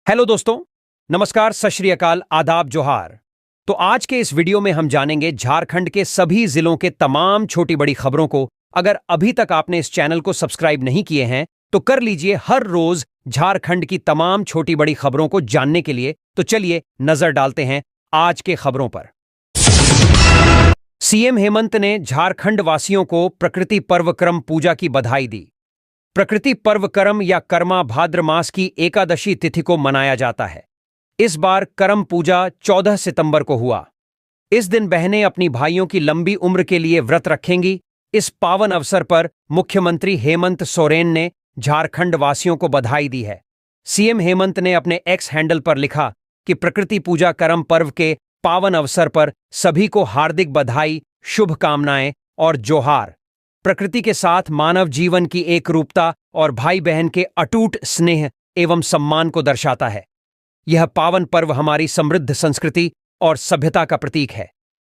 Hello दोस्तों, नमस्कार, सत श्री अकाल, आदाब, जोहार। तो आज के इस वीडियो में हम जानेंगे झारखंड के सभी जिलों के तमाम छोटी बड़ी खबरों को। अगर अभी तक आपने इस चैनल को सब्सक्राइब नहीं किए हैं तो कर लीजिए हर रोज झारखंड की तमाम छोटी बड़ी खबरों को जानने के लिए। तो चलिए नजर डालते हैं आज के खबरों पर। सीएम हेमंत ने झारखंड वासियों को प्रकृति पर्व करम पूजा की बधाई दी। प्रकृति पर्व करम या कर्मा भाद्र मास की एकादशी तिथि को मनाया जाता है। इस बार करम पूजा 14 सितंबर को हुआ। इस दिन बहनें अपनी भाइयों की लंबी उम्र के लिए व्रत रखेंगी। इस पावन अवसर पर मुख्यमंत्री हेमंत सोरेन ने झारखंड वासियों को बधाई दी है। सीएम हेमंत ने अपने एक्स हैंडल पर लिखा कि प्रकृति पूजा करम पर्व के पावन अवसर पर सभी को हार्दिक बधाई, शुभकामनाएं और जोहार। प्रकृति के साथ मानव जीवन की एकरूपता और भाई बहन के अटूट स्नेह एवं सम्मान को दर्शाता है। यह पावन पर्व हमारी समृद्ध संस्कृति और सभ्यता का प्रतीक है।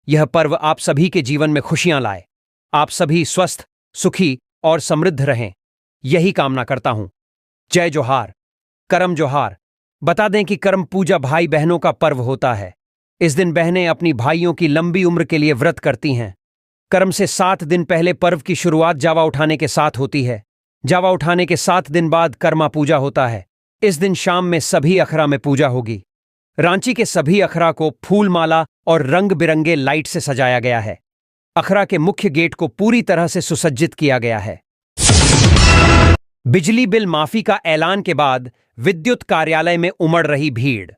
यह पर्व आप सभी के जीवन में खुशियां लाए। आप सभी स्वस्थ, सुखी और समृद्ध रहें, यही कामना करता हूं। जय जोहार। करम जोहार। बता दें कि करम पूजा भाई बहनों का पर्व होता है। इस दिन बहनें अपनी भाइयों की लंबी उम्र के लिए व्रत करती हैं। करम से 7 दिन पहले पर्व की शुरुआत जावा उठाने के साथ होती है। जावा उठाने के 7 दिन बाद कर्मा पूजा होता है। इस दिन शाम में सभी अखरा में पूजा होगी। रांची के सभी अखरा को फूल माला और रंग बिरंगे लाइट से सजाया गया है। अखरा के मुख्य गेट को पूरी तरह से सुसज्जित किया गया है। बिजली बिल माफी का ऐलान के बाद विद्युत कार्यालय में उमड़ रही भीड़।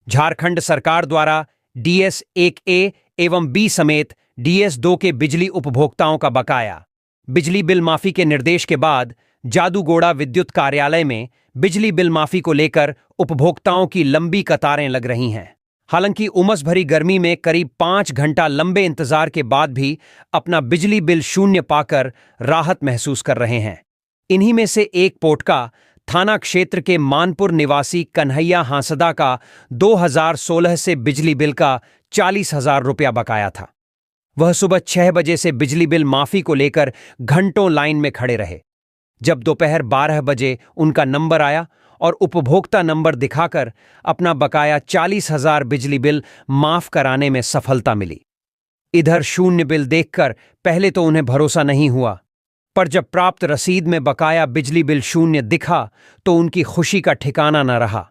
झारखंड सरकार द्वारा डीएस 1A एवं बी समेत डीएस 2 के बिजली उपभोक्ताओं का बकाया बिजली बिल माफी के निर्देश के बाद जादूगोड़ा विद्युत कार्यालय में बिजली बिल माफी को लेकर उपभोक्ताओं की लंबी कतारें लग रही हैं। हालांकि उमस भरी गर्मी में करीब 5 घंटा लंबे इंतजार के बाद भी अपना बिजली बिल शून्य पाकर राहत महसूस कर रहे हैं। इन्हीं में से एक पोटका थाना क्षेत्र के मानपुर निवासी कन्हैया हांसदा का 2016 से बिजली बिल का 40,000 रुपया बकाया था। वह सुबह 6 बजे से बिजली बिल माफी को लेकर घंटों लाइन में खड़े रहे। जब दोपहर 12 बजे उनका नंबर आया और उपभोक्ता नंबर दिखाकर अपना बकाया 40,000 बिजली बिल माफ कराने में सफलता मिली। इधर शून्य बिल देखकर पहले तो उन्हें भरोसा नहीं हुआ, पर जब प्राप्त रसीद में बकाया बिजली बिल शून्य दिखा तो उनकी खुशी का ठिकाना न रहा।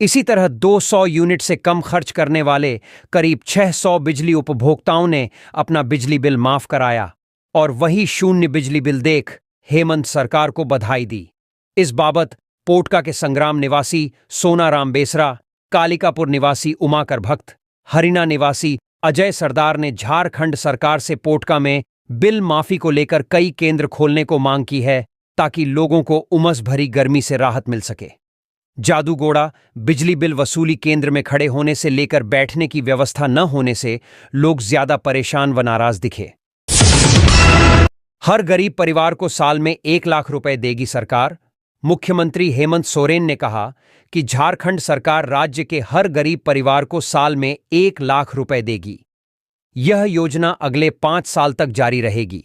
इसी तरह 200 यूनिट से कम खर्च करने वाले करीब 600 बिजली उपभोक्ताओं ने अपना बिजली बिल माफ कराया और वही शून्य बिजली बिल देख हेमंत सरकार को बधाई दी। इस बाबत पोटका के संग्राम निवासी सोनाराम बेसरा, कालिकापुर निवासी उमाकर भक्त, हरिना निवासी अजय सरदार ने झारखंड सरकार से पोटका में बिल माफी को लेकर कई केंद्र खोलने को मांग की है ताकि लोगों को उमस भरी गर्मी से राहत मिल सके। जादूगोड़ा बिजली बिल वसूली केंद्र में खड़े होने से लेकर बैठने की व्यवस्था न होने से लोग ज्यादा परेशान व नाराज दिखे। हर गरीब परिवार को साल में 1 लाख रुपए देगी सरकार। मुख्यमंत्री हेमंत सोरेन ने कहा कि झारखंड सरकार राज्य के हर गरीब परिवार को साल में 1 लाख रुपए देगी। यह योजना अगले 5 साल तक जारी रहेगी।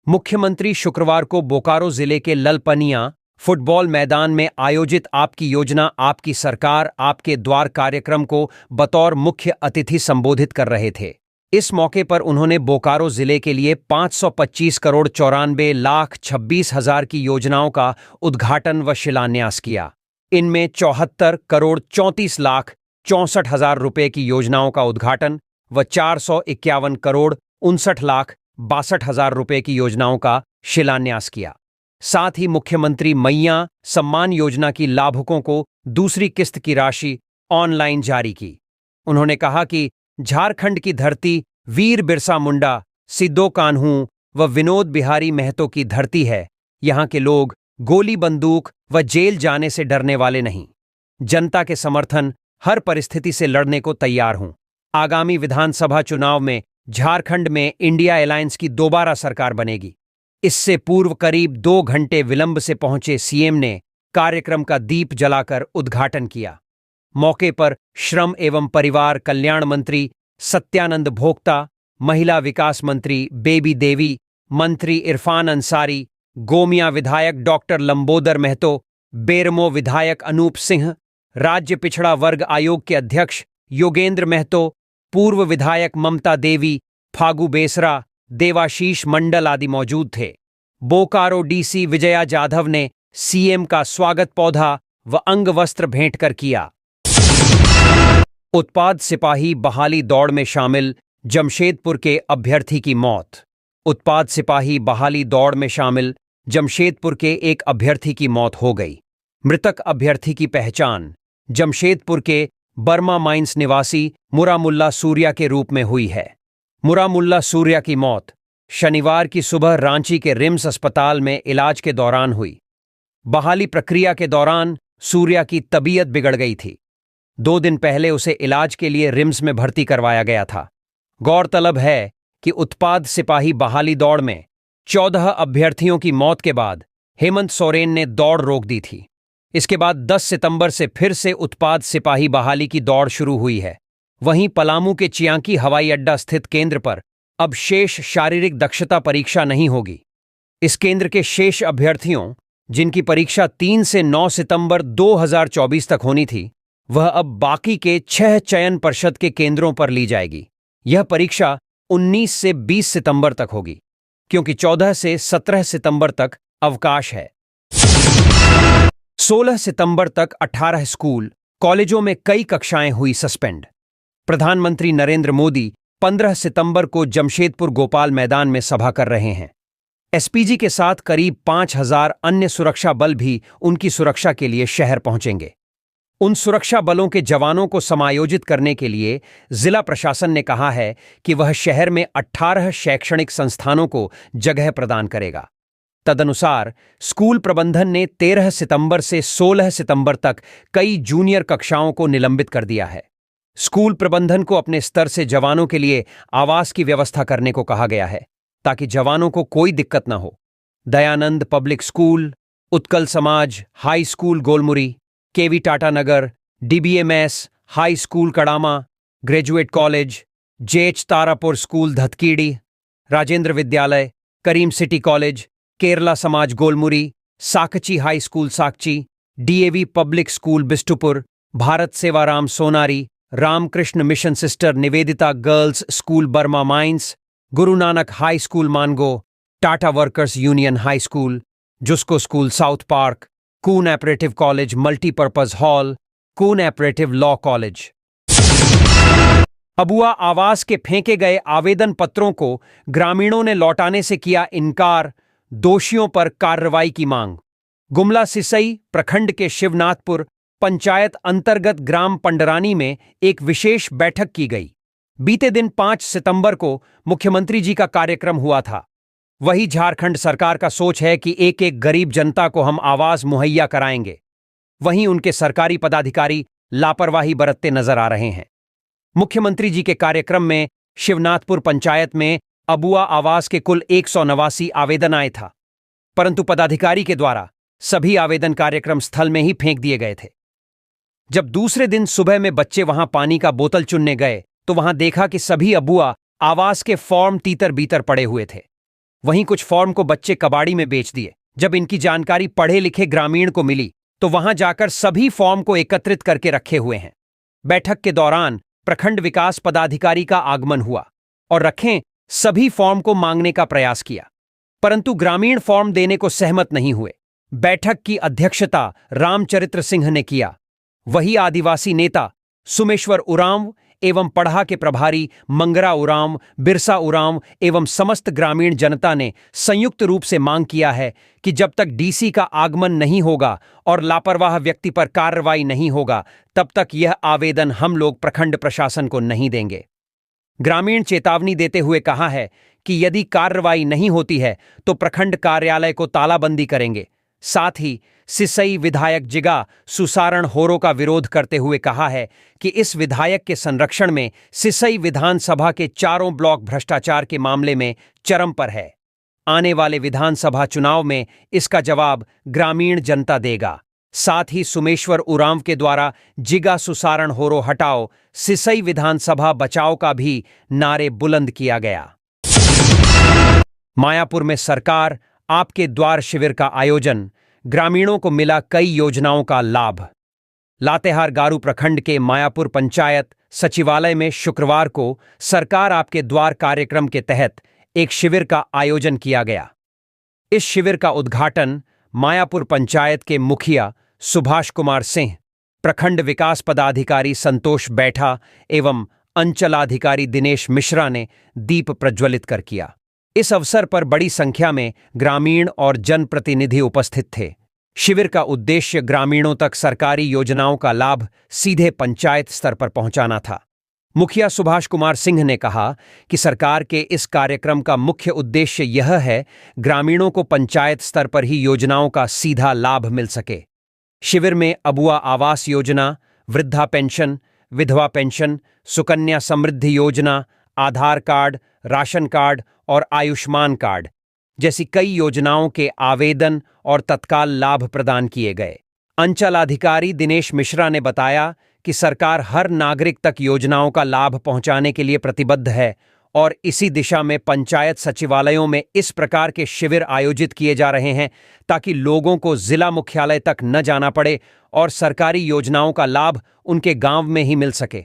मुख्यमंत्री शुक्रवार को बोकारो जिले के ललपनिया फुटबॉल मैदान में आयोजित आपकी योजना आपकी सरकार आपके द्वार कार्यक्रम को बतौर मुख्य अतिथि संबोधित कर रहे थे। इस मौके पर उन्होंने बोकारो जिले के लिए 525 करोड़ 94 लाख 26 हजार की योजनाओं का उद्घाटन व शिलान्यास किया। इनमें 74 करोड़ 34 लाख 64 हजार रुपए की योजनाओं का उद्घाटन व 451 करोड़ 59 लाख 62 हजार रुपए की योजनाओं का शिलान्यास किया। साथ ही मुख्यमंत्री मैया सम्मान योजना की लाभुकों को दूसरी किस्त की राशि ऑनलाइन जारी की। उन्होंने कहा कि झारखंड की धरती वीर बिरसा मुंडा, सिद्धो कान्हू व विनोद बिहारी महतो की धरती है। यहाँ के लोग गोली बंदूक व जेल जाने से डरने वाले नहीं। जनता के समर्थन हर परिस्थिति से लड़ने को तैयार हूं। आगामी विधानसभा चुनाव में झारखंड में इंडिया अलायंस की दोबारा सरकार बनेगी। इससे पूर्व करीब 2 घंटे विलंब से पहुंचे सीएम ने कार्यक्रम का दीप जलाकर उद्घाटन किया। मौके पर श्रम एवं परिवार कल्याण मंत्री सत्यानंद भोक्ता, महिला विकास मंत्री बेबी देवी, मंत्री इरफान अंसारी, गोमिया विधायक डॉक्टर लंबोदर महतो, बेरमो विधायक अनूप सिंह, राज्य पिछड़ा वर्ग आयोग के अध्यक्ष योगेंद्र महतो, पूर्व विधायक ममता देवी, फागू बेसरा, देवाशीष मंडल आदि मौजूद थे। बोकारो डीसी विजया जाधव ने सीएम का स्वागत पौधा व अंग वस्त्र भेंट कर किया। उत्पाद सिपाही बहाली दौड़ में शामिल जमशेदपुर के अभ्यर्थी की मौत। उत्पाद सिपाही बहाली दौड़ में शामिल जमशेदपुर के एक अभ्यर्थी की मौत हो गई। मृतक अभ्यर्थी की पहचान जमशेदपुर के बर्मा माइंस निवासी मुरामुल्ला सूर्या के रूप में हुई है। मुरामुल्ला सूर्या की मौत शनिवार की सुबह रांची के रिम्स अस्पताल में इलाज के दौरान हुई। बहाली प्रक्रिया के दौरान सूर्या की तबीयत बिगड़ गई थी। 2 दिन पहले उसे इलाज के लिए रिम्स में भर्ती करवाया गया था। गौरतलब है कि उत्पाद सिपाही बहाली दौड़ में 14 अभ्यर्थियों की मौत के बाद हेमंत सोरेन ने दौड़ रोक दी थी। इसके बाद 10 सितंबर से फिर से उत्पाद सिपाही बहाली की दौड़ शुरू हुई है। वहीं पलामू के चियांकी हवाई अड्डा स्थित केंद्र पर अब शेष शारीरिक दक्षता परीक्षा नहीं होगी। इस केंद्र के शेष अभ्यर्थियों, जिनकी परीक्षा 3 से 9 सितंबर 2024 तक होनी थी, वह अब बाकी के 6 चयन परिषद के केंद्रों पर ली जाएगी। यह परीक्षा 19 से 20 सितंबर तक होगी, क्योंकि 14 से 17 सितंबर तक अवकाश है। 16 सितंबर तक 18 स्कूल, कॉलेजों में कई कक्षाएं हुई सस्पेंड। प्रधानमंत्री नरेंद्र मोदी 15 सितंबर को जमशेदपुर गोपाल मैदान में सभा कर रहे हैं। एसपीजी के साथ करीब 5000 अन्य सुरक्षा बल भी उनकी सुरक्षा के लिए शहर पहुंचेंगे। उन सुरक्षा बलों के जवानों को समायोजित करने के लिए जिला प्रशासन ने कहा है कि वह शहर में 18 शैक्षणिक संस्थानों को जगह प्रदान करेगा। तदनुसार स्कूल प्रबंधन ने 13 सितंबर से 16 सितंबर तक कई जूनियर कक्षाओं को निलंबित कर दिया है। स्कूल प्रबंधन को अपने स्तर से जवानों के लिए आवास की व्यवस्था करने को कहा गया है, ताकि जवानों को कोई दिक्कत न हो। Dayanand public school, Utkal Samaj high school Golmuri, KV Tata Nagar, DBMS high school Kadma, graduate college, JH Tarapur school Dhatkidih, Rajendra Vidyalaya, Karim city college, Kerala Samaj Golmuri, Sakchi high school Sakchi, DAV public school Bistupur, Bharat Sevaram Sonari, Ramakrishna mission sister Nivedita girls school Burma mines, Guru Nanak high school Mango, Tata workers union high school, Jusco school south park, cooperative college multipurpose hall, cooperative law college. Abua आवास के फेंके गए आवेदन पत्रों को ग्रामीणों ने लौटाने से किया इनकार, दोषियों पर कार्रवाई की मांग। गुमला सिसई प्रखंड के शिवनाथपुर पंचायत अंतर्गत ग्राम पंडरानी में एक विशेष बैठक की गई। बीते दिन 5 सितंबर को मुख्यमंत्री जी का कार्यक्रम हुआ था। वही झारखंड सरकार का सोच है कि एक एक गरीब जनता को हम आवास मुहैया कराएंगे। वहीं उनके सरकारी पदाधिकारी लापरवाही बरतते नजर आ रहे हैं। मुख्यमंत्री जी के कार्यक्रम में शिवनाथपुर पंचायत में अबुआ आवास के कुल 189 आवेदन आए था, परंतु पदाधिकारी के द्वारा सभी आवेदन कार्यक्रम स्थल में ही फेंक दिए गए थे। जब दूसरे दिन सुबह में बच्चे वहां पानी का बोतल चुनने गए तो वहां देखा कि सभी अबुआ आवास के फॉर्म तीतर बीतर पड़े हुए थे। वहीं कुछ फॉर्म को बच्चे कबाड़ी में बेच दिए। जब इनकी जानकारी पढ़े लिखे ग्रामीण को मिली तो वहां जाकर सभी फॉर्म को एकत्रित करके रखे हुए हैं। बैठक के दौरान प्रखंड विकास पदाधिकारी का आगमन हुआ और रखें सभी फॉर्म को मांगने का प्रयास किया, परंतु ग्रामीण फॉर्म देने को सहमत नहीं हुए। बैठक की अध्यक्षता रामचरित्र सिंह ने किया। वही आदिवासी नेता सुमेश्वर उरांव एवं पढ़ा के प्रभारी मंगरा उरांव, बिरसा उरांव एवं समस्त ग्रामीण जनता ने संयुक्त रूप से मांग किया है कि जब तक डीसी का आगमन नहीं होगा और लापरवाह व्यक्ति पर कार्रवाई नहीं होगा, तब तक यह आवेदन हम लोग प्रखंड प्रशासन को नहीं देंगे। ग्रामीण चेतावनी देते हुए कहा है कि यदि कार्रवाई नहीं होती है तो प्रखंड कार्यालय को तालाबंदी करेंगे। साथ ही सिसई विधायक जिगा सुसारण होरो का विरोध करते हुए कहा है कि इस विधायक के संरक्षण में सिसई विधानसभा के चारों ब्लॉक भ्रष्टाचार के मामले में चरम पर है। आने वाले विधानसभा चुनाव में इसका जवाब ग्रामीण जनता देगा। साथ ही सुमेश्वर उरांव के द्वारा जिगा सुसारण होरो हटाओ, सिसई विधानसभा बचाओ का भी नारे बुलंद किया गया। मायापुर में सरकार आपके द्वार शिविर का आयोजन, ग्रामीणों को मिला कई योजनाओं का लाभ। लातेहार गारू प्रखंड के मायापुर पंचायत सचिवालय में शुक्रवार को सरकार आपके द्वार कार्यक्रम के तहत एक शिविर का आयोजन किया गया। इस शिविर का उद्घाटन मायापुर पंचायत के मुखिया सुभाष कुमार सिंह, प्रखंड विकास पदाधिकारी संतोष बैठा एवं अंचलाधिकारी दिनेश मिश्रा ने दीप प्रज्वलित कर किया। इस अवसर पर बड़ी संख्या में ग्रामीण और जनप्रतिनिधि उपस्थित थे। शिविर का उद्देश्य ग्रामीणों तक सरकारी योजनाओं का लाभ सीधे पंचायत स्तर पर पहुंचाना था। मुखिया सुभाष कुमार सिंह ने कहा कि सरकार के इस कार्यक्रम का मुख्य उद्देश्य यह है ग्रामीणों को पंचायत स्तर पर ही योजनाओं का सीधा लाभ मिल सके। शिविर में अबुआ आवास योजना, वृद्धा पेंशन, विधवा पेंशन, सुकन्या समृद्धि योजना, आधार कार्ड, राशन कार्ड और आयुष्मान कार्ड जैसी कई योजनाओं के आवेदन और तत्काल लाभ प्रदान किए गए। अंचलाधिकारी दिनेश मिश्रा ने बताया कि सरकार हर नागरिक तक योजनाओं का लाभ पहुंचाने के लिए प्रतिबद्ध है और इसी दिशा में पंचायत सचिवालयों में इस प्रकार के शिविर आयोजित किए जा रहे हैं ताकि लोगों को जिला मुख्यालय तक न जाना पड़े और सरकारी योजनाओं का लाभ उनके गांव में ही मिल सके।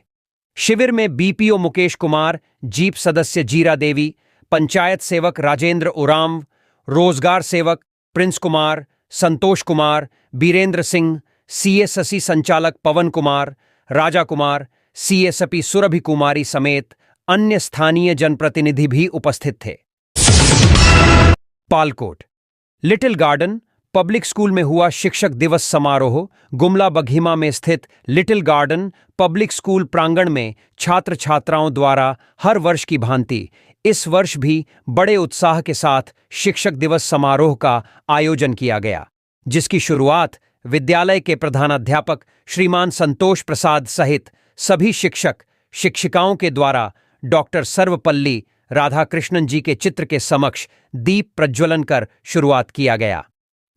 शिविर में बीपीओ मुकेश कुमार, जीप सदस्य जीरा देवी, पंचायत सेवक राजेंद्र उरांव, रोजगार सेवक प्रिंस कुमार, संतोष कुमार, बीरेंद्र सिंह, सीएससी संचालक पवन कुमार, राजा कुमार, सीएसपी सुरभि कुमारी समेत अन्य स्थानीय जनप्रतिनिधि भी उपस्थित थे। Palkot little garden public school में हुआ शिक्षक दिवस समारोह। गुमला बघीमा में स्थित लिटिल गार्डन पब्लिक स्कूल प्रांगण में छात्र छात्राओं द्वारा हर वर्ष की भांति इस वर्ष भी बड़े उत्साह के साथ शिक्षक दिवस समारोह का आयोजन किया गया, जिसकी शुरुआत विद्यालय के प्रधानाध्यापक श्रीमान संतोष प्रसाद सहित सभी शिक्षक शिक्षिकाओं के द्वारा डॉक्टर सर्वपल्ली राधाकृष्णन जी के चित्र के समक्ष दीप प्रज्वलन कर शुरुआत किया गया।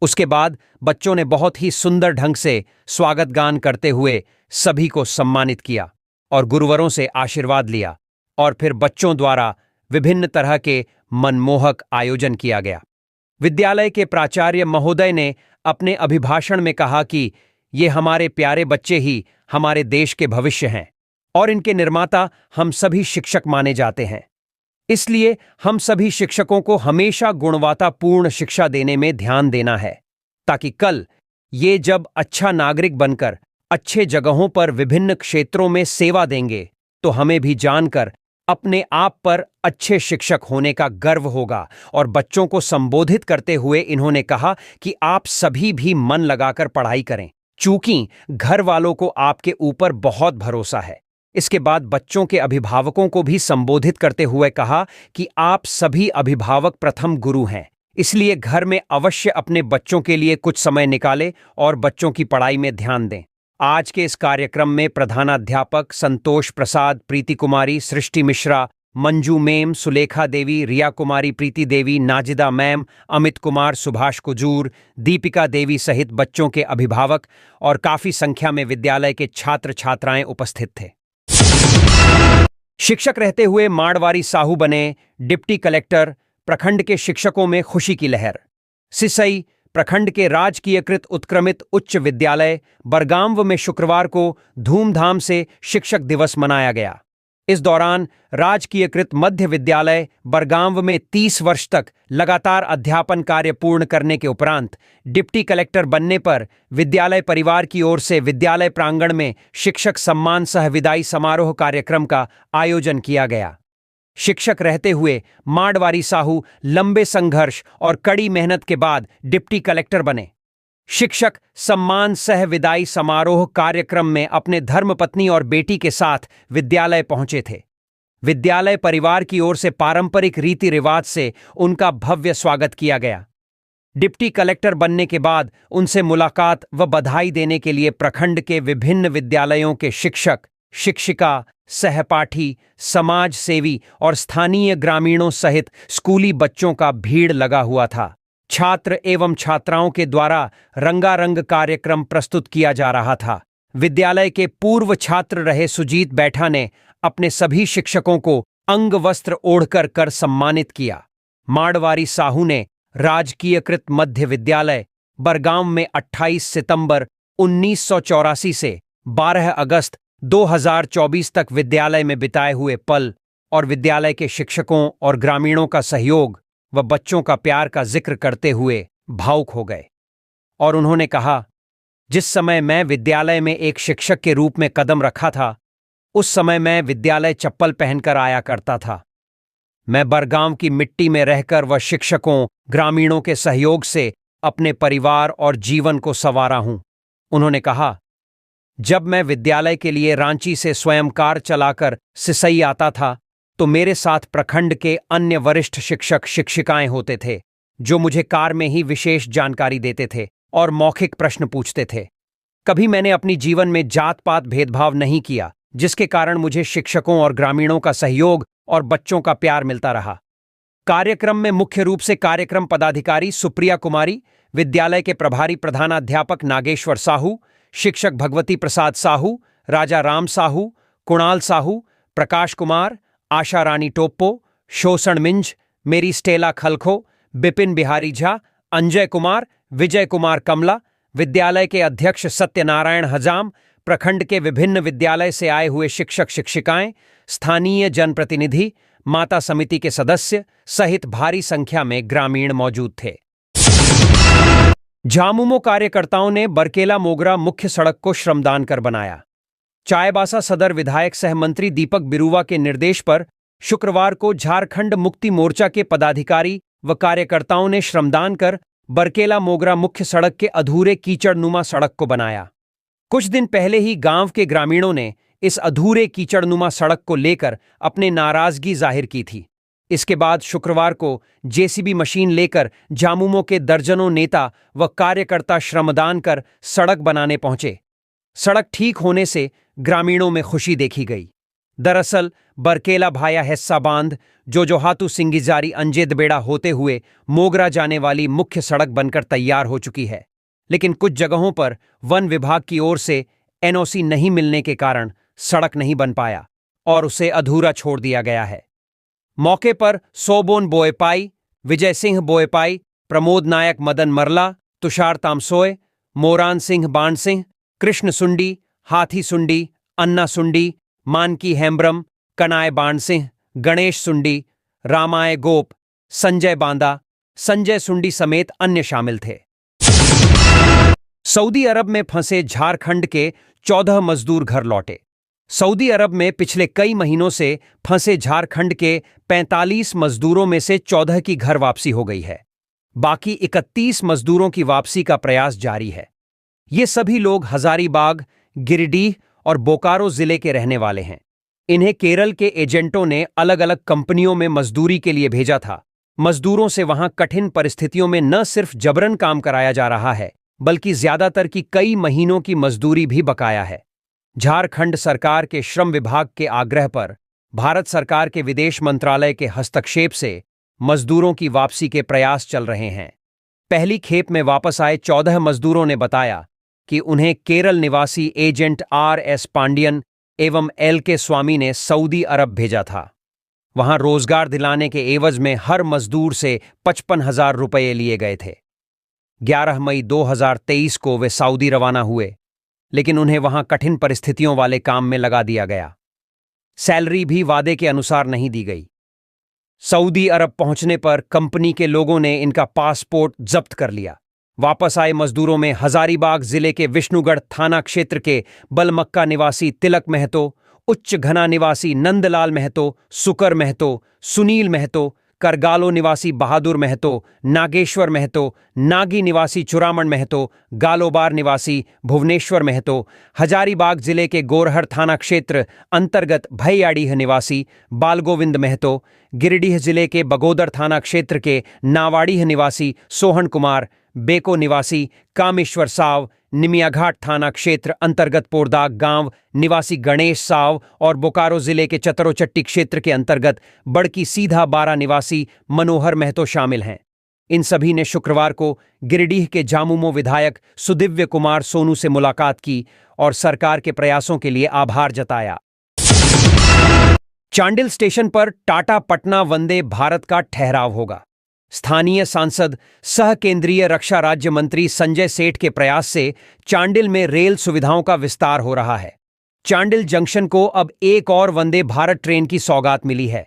उसके बाद बच्चों ने बहुत ही सुंदर ढंग से स्वागत गान करते हुए सभी को सम्मानित किया और गुरुवरों से आशीर्वाद लिया और फिर बच्चों द्वारा विभिन्न तरह के मनमोहक आयोजन किया गया। विद्यालय के प्राचार्य महोदय ने अपने अभिभाषण में कहा कि ये हमारे प्यारे बच्चे ही हमारे देश के भविष्य हैं और इनके निर्माता हम सभी शिक्षक माने जाते हैं। इसलिए हम सभी शिक्षकों को हमेशा गुणवत्तापूर्ण शिक्षा देने में ध्यान देना है ताकि कल ये जब अच्छा नागरिक बनकर अच्छे जगहों पर विभिन्न क्षेत्रों में सेवा देंगे तो हमें भी जानकर अपने आप पर अच्छे शिक्षक होने का गर्व होगा। और बच्चों को संबोधित करते हुए इन्होंने कहा कि आप सभी भी मन लगाकर पढ़ाई करें, चूंकि घर वालों को आपके ऊपर बहुत भरोसा है। इसके बाद बच्चों के अभिभावकों को भी संबोधित करते हुए कहा कि आप सभी अभिभावक प्रथम गुरु हैं, इसलिए घर में अवश्य अपने बच्चों के लिए कुछ समय निकालें और बच्चों की पढ़ाई में ध्यान दें। आज के इस कार्यक्रम में प्रधानाध्यापक संतोष प्रसाद, प्रीति कुमारी, सृष्टि मिश्रा, मंजू मेम, सुलेखा देवी, रिया कुमारी, प्रीति देवी, नाजिदा मैम, अमित कुमार, सुभाष कुजूर, दीपिका देवी सहित बच्चों के अभिभावक और काफी संख्या में विद्यालय के छात्र छात्राएं उपस्थित थे। शिक्षक रहते हुए माड़वारी साहू बने डिप्टी कलेक्टर, प्रखंड के शिक्षकों में खुशी की लहर। सिसई प्रखंड के राजकीयकृत उत्क्रमित उच्च विद्यालय बरगांव में शुक्रवार को धूमधाम से शिक्षक दिवस मनाया गया। इस दौरान राजकीयकृत मध्य विद्यालय बरगांव में 30 वर्ष तक लगातार अध्यापन कार्य पूर्ण करने के उपरांत डिप्टी कलेक्टर बनने पर विद्यालय परिवार की ओर से विद्यालय प्रांगण में शिक्षक सम्मान सह विदाई समारोह कार्यक्रम का आयोजन किया गया। शिक्षक रहते हुए माड़वारी साहू लंबे संघर्ष और कड़ी मेहनत के बाद डिप्टी कलेक्टर बने। शिक्षक सम्मान सह विदाई समारोह कार्यक्रम में अपने धर्मपत्नी और बेटी के साथ विद्यालय पहुंचे थे। विद्यालय परिवार की ओर से पारंपरिक रीति रिवाज से उनका भव्य स्वागत किया गया। डिप्टी कलेक्टर बनने के बाद उनसे मुलाकात व बधाई देने के लिए प्रखंड के विभिन्न विद्यालयों के शिक्षक, शिक्षिका, सहपाठी, समाज सेवी और स्थानीय ग्रामीणों सहित स्कूली बच्चों का भीड़ लगा हुआ था। छात्र एवं छात्राओं के द्वारा रंगारंग कार्यक्रम प्रस्तुत किया जा रहा था। विद्यालय के पूर्व छात्र रहे सुजीत बैठा ने अपने सभी शिक्षकों को अंग वस्त्र ओढ़कर कर सम्मानित किया। माड़वारी साहू ने राजकीयकृत मध्य विद्यालय बरगांव में 28 सितंबर 1984 से 12 अगस्त 2024 तक विद्यालय में बिताए हुए पल और विद्यालय के शिक्षकों और ग्रामीणों का सहयोग व बच्चों का प्यार का जिक्र करते हुए भावुक हो गए। और उन्होंने कहा, जिस समय मैं विद्यालय में एक शिक्षक के रूप में कदम रखा था, उस समय मैं विद्यालय चप्पल पहनकर आया करता था। मैं बरगांव की मिट्टी में रहकर व शिक्षकों, ग्रामीणों के सहयोग से अपने परिवार और जीवन को संवारा हूं। उन्होंने कहा, जब मैं विद्यालय के लिए रांची से स्वयं कार चलाकर सिसई आता था, तो मेरे साथ प्रखंड के अन्य वरिष्ठ शिक्षक शिक्षिकाएं होते थे, जो मुझे कार में ही विशेष जानकारी देते थे और मौखिक प्रश्न पूछते थे। कभी मैंने अपनी जीवन में जात पात भेदभाव नहीं किया, जिसके कारण मुझे शिक्षकों और ग्रामीणों का सहयोग और बच्चों का प्यार मिलता रहा। कार्यक्रम में मुख्य रूप से कार्यक्रम पदाधिकारी सुप्रिया कुमारी, विद्यालय के प्रभारी प्रधानाध्यापक नागेश्वर साहू, शिक्षक भगवती प्रसाद साहू, राजा राम साहू, कुणाल साहू, प्रकाश कुमार, आशा रानी टोप्पो, शोषण मिंज, मेरी स्टेला खलखो, बिपिन बिहारी झा, अंजय कुमार, विजय कुमार कमला, विद्यालय के अध्यक्ष सत्यनारायण हजाम, प्रखंड के विभिन्न विद्यालय से आए हुए शिक्षक शिक्षिकाएं, स्थानीय जनप्रतिनिधि, माता समिति के सदस्य सहित भारी संख्या में ग्रामीण मौजूद थे। झामुमो कार्यकर्ताओं ने बरकेला मोगरा मुख्य सड़क को श्रमदान कर बनाया। चाईबासा सदर विधायक सह मंत्री दीपक बिरुवा के निर्देश पर शुक्रवार को झारखंड मुक्ति मोर्चा के पदाधिकारी व कार्यकर्ताओं ने श्रमदान कर बरकेला मोगरा मुख्य सड़क के अधूरे कीचड़नुमा सड़क को बनाया। कुछ दिन पहले ही गांव के ग्रामीणों ने इस अधूरे कीचड़नुमा सड़क को लेकर अपने नाराजगी जाहिर की थी। इसके बाद शुक्रवार को जेसीबी मशीन लेकर झामुमो के दर्जनों नेता व कार्यकर्ता श्रमदान कर सड़क बनाने पहुंचे। सड़क ठीक होने से ग्रामीणों में खुशी देखी गई। दरअसल बरकेला भाया हिस्सा बांध जो जोहातू सिंगिजारी अंजेदबेड़ा होते हुए मोगरा जाने वाली मुख्य सड़क बनकर तैयार हो चुकी है, लेकिन कुछ जगहों पर वन विभाग की ओर से एनओसी नहीं मिलने के कारण सड़क नहीं बन पाया और उसे अधूरा छोड़ दिया गया है। मौके पर सोबोन बोएपाई, विजय सिंह बोएपाई, प्रमोद नायक मदन मरला, तुषार तामसोय, मोरान सिंह बाण सिंह, कृष्ण सुंडी, हाथी सुंडी, अन्ना सुंडी, मानकी हेम्ब्रम, कनाय बाण सिंह, गणेश सुंडी, रामाय गोप, संजय बांदा, संजय सुंडी समेत अन्य शामिल थे। सऊदी अरब में फंसे झारखंड के 14 मजदूर घर लौटे। सऊदी अरब में पिछले कई महीनों से फंसे झारखंड के 45 मजदूरों में से 14 की घर वापसी हो गई है। बाकी 31 मजदूरों की वापसी का प्रयास जारी है। ये सभी लोग हजारीबाग, गिरिडीह और बोकारो जिले के रहने वाले हैं। इन्हें केरल के एजेंटों ने अलग अलग कंपनियों में मजदूरी के लिए भेजा था। मजदूरों से वहां कठिन परिस्थितियों में न सिर्फ जबरन काम कराया जा रहा है, बल्कि ज्यादातर की कई महीनों की मजदूरी भी बकाया है। झारखंड सरकार के श्रम विभाग के आग्रह पर भारत सरकार के विदेश मंत्रालय के हस्तक्षेप से मजदूरों की वापसी के प्रयास चल रहे हैं। पहली खेप में वापस आए 14 मजदूरों ने बताया कि उन्हें केरल निवासी एजेंट RS पांडियन एवं LK स्वामी ने सऊदी अरब भेजा था। वहां रोजगार दिलाने के एवज में हर मजदूर से 55,000 रुपये लिए गए थे। 11 मई 2023 को वे सऊदी रवाना हुए, लेकिन उन्हें वहां कठिन परिस्थितियों वाले काम में लगा दिया गया। सैलरी भी वादे के अनुसार नहीं दी गई। सऊदी अरब पहुंचने पर कंपनी के लोगों ने इनका पासपोर्ट जब्त कर लिया। वापस आए मजदूरों में हजारीबाग जिले के विष्णुगढ़ थाना क्षेत्र के बलमक्का निवासी तिलक महतो, उच्च घना निवासी नंदलाल महतो, सुकर महतो, सुनील महतो, करगालो निवासी बहादुर महतो, नागेश्वर महतो, नागी निवासी चुरामन महतो, गालोबार निवासी भुवनेश्वर महतो, हजारीबाग जिले के गोरहर थाना क्षेत्र अंतर्गत भैयाडीह निवासी बालगोविंद महतो, गिरिडीह जिले के बगोदर थाना क्षेत्र के नावाडीह निवासी सोहन कुमार, बेको निवासी कामेश्वर साव, निमियाघाट थाना क्षेत्र अंतर्गत पोरदाग गांव निवासी गणेश साव और बोकारो जिले के चतरोचट्टी क्षेत्र के अंतर्गत बड़की सीधा बारा निवासी मनोहर महतो शामिल हैं। इन सभी ने शुक्रवार को गिरिडीह के झामुमो विधायक सुदिव्य कुमार सोनू से मुलाकात की और सरकार के प्रयासों के लिए आभार जताया। चांडिल स्टेशन पर टाटा पटना वंदे भारत का ठहराव होगा। स्थानीय सांसद सह केंद्रीय रक्षा राज्य मंत्री संजय सेठ के प्रयास से चांडिल में रेल सुविधाओं का विस्तार हो रहा है। चांडिल जंक्शन को अब एक और वंदे भारत ट्रेन की सौगात मिली है।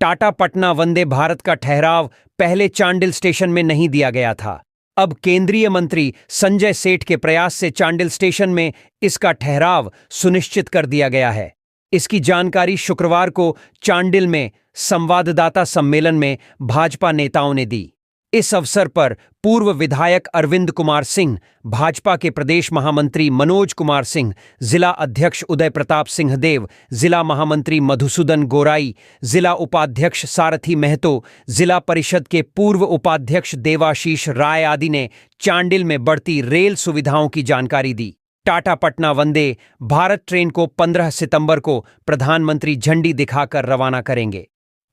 टाटा पटना वंदे भारत का ठहराव पहले चांडिल स्टेशन में नहीं दिया गया था। अब केंद्रीय मंत्री संजय सेठ के प्रयास से चांडिल स्टेशन में इसका ठहराव सुनिश्चित कर दिया गया है। इसकी जानकारी शुक्रवार को चांडिल में संवाददाता सम्मेलन में भाजपा नेताओं ने दी। इस अवसर पर पूर्व विधायक अरविंद कुमार सिंह, भाजपा के प्रदेश महामंत्री मनोज कुमार सिंह, जिला अध्यक्ष उदय प्रताप सिंहदेव, जिला महामंत्री मधुसूदन गोराई, जिला उपाध्यक्ष सारथी महतो, जिला परिषद के पूर्व उपाध्यक्ष देवाशीष राय आदि ने चांडिल में बढ़ती रेल सुविधाओं की जानकारी दी। टाटा पटना वंदे भारत ट्रेन को 15 सितंबर को प्रधानमंत्री झंडी दिखाकर रवाना करेंगे।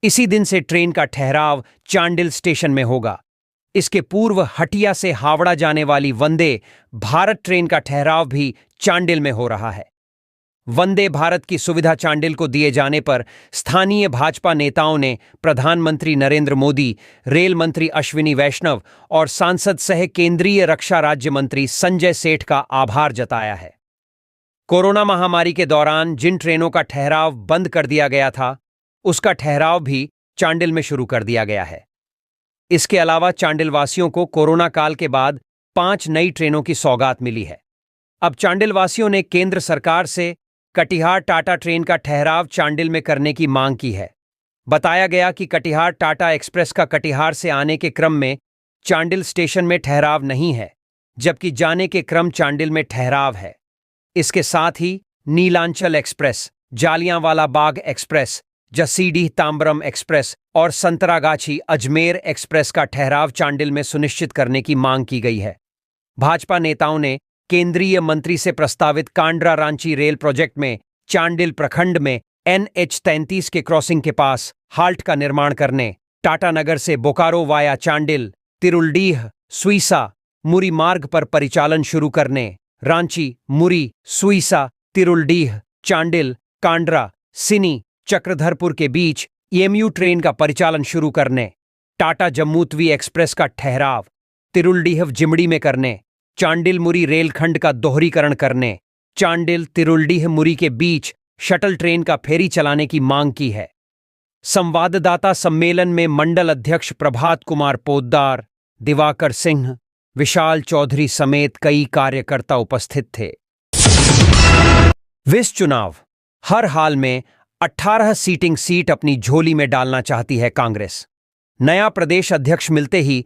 इसी दिन से ट्रेन का ठहराव चांडिल स्टेशन में होगा। इसके पूर्व हटिया से हावड़ा जाने वाली वंदे भारत ट्रेन का ठहराव भी चांडिल में हो रहा है। वंदे भारत की सुविधा चांडिल को दिए जाने पर स्थानीय भाजपा नेताओं ने प्रधानमंत्री नरेंद्र मोदी, रेल मंत्री अश्विनी वैष्णव और सांसद सह केंद्रीय रक्षा राज्य मंत्री संजय सेठ का आभार जताया है। कोरोना महामारी के दौरान जिन ट्रेनों का ठहराव बंद कर दिया गया था, उसका ठहराव भी चांडिल में शुरू कर दिया गया है। इसके अलावा चांडिल वासियों को कोरोना काल के बाद 5 नई ट्रेनों की सौगात मिली है। अब चांडिल वासियों ने केंद्र सरकार से कटिहार टाटा ट्रेन का ठहराव चांडिल में करने की मांग की है। बताया गया कि कटिहार टाटा एक्सप्रेस का कटिहार से आने के क्रम में चांडिल स्टेशन में ठहराव नहीं है, जबकि जाने के क्रम चांडिल में ठहराव है। इसके साथ ही Nilanchal express, Jallianwala Bagh express, Jasidih Tambaram express और संतरागाछी अजमेर एक्सप्रेस का ठहराव चांडिल में सुनिश्चित करने की मांग की गई है। भाजपा नेताओं ने केंद्रीय मंत्री से प्रस्तावित कांड्रा रांची रेल प्रोजेक्ट में चांडिल प्रखंड में NH 33 के क्रॉसिंग के पास हाल्ट का निर्माण करने, टाटानगर से बोकारो वाया चांडिल, तिरुलडीह, सुईसा, मुरी मार्ग पर परिचालन शुरू करने, रांची, मुरी, सुईसा, तिरुलडीह, चांडिल, कांड्रा, सिनी, चक्रधरपुर के बीच EMU ट्रेन का परिचालन शुरू करने, टाटा जम्मूतवी एक्सप्रेस का ठहराव तिरुलडीह जिमड़ी में करने, चांडिल मुरी रेलखंड का दोहरीकरण करने, चांडिल तिरुलडीह मुरी के बीच शटल ट्रेन का फेरी चलाने की मांग की है। संवाददाता सम्मेलन में मंडल अध्यक्ष प्रभात कुमार पोद्दार, दिवाकर सिंह, विशाल चौधरी समेत कई कार्यकर्ता उपस्थित थे। विस चुनाव, हर हाल में 18 सीटिंग सीट अपनी झोली में डालना चाहती है कांग्रेस। नया प्रदेश अध्यक्ष मिलते ही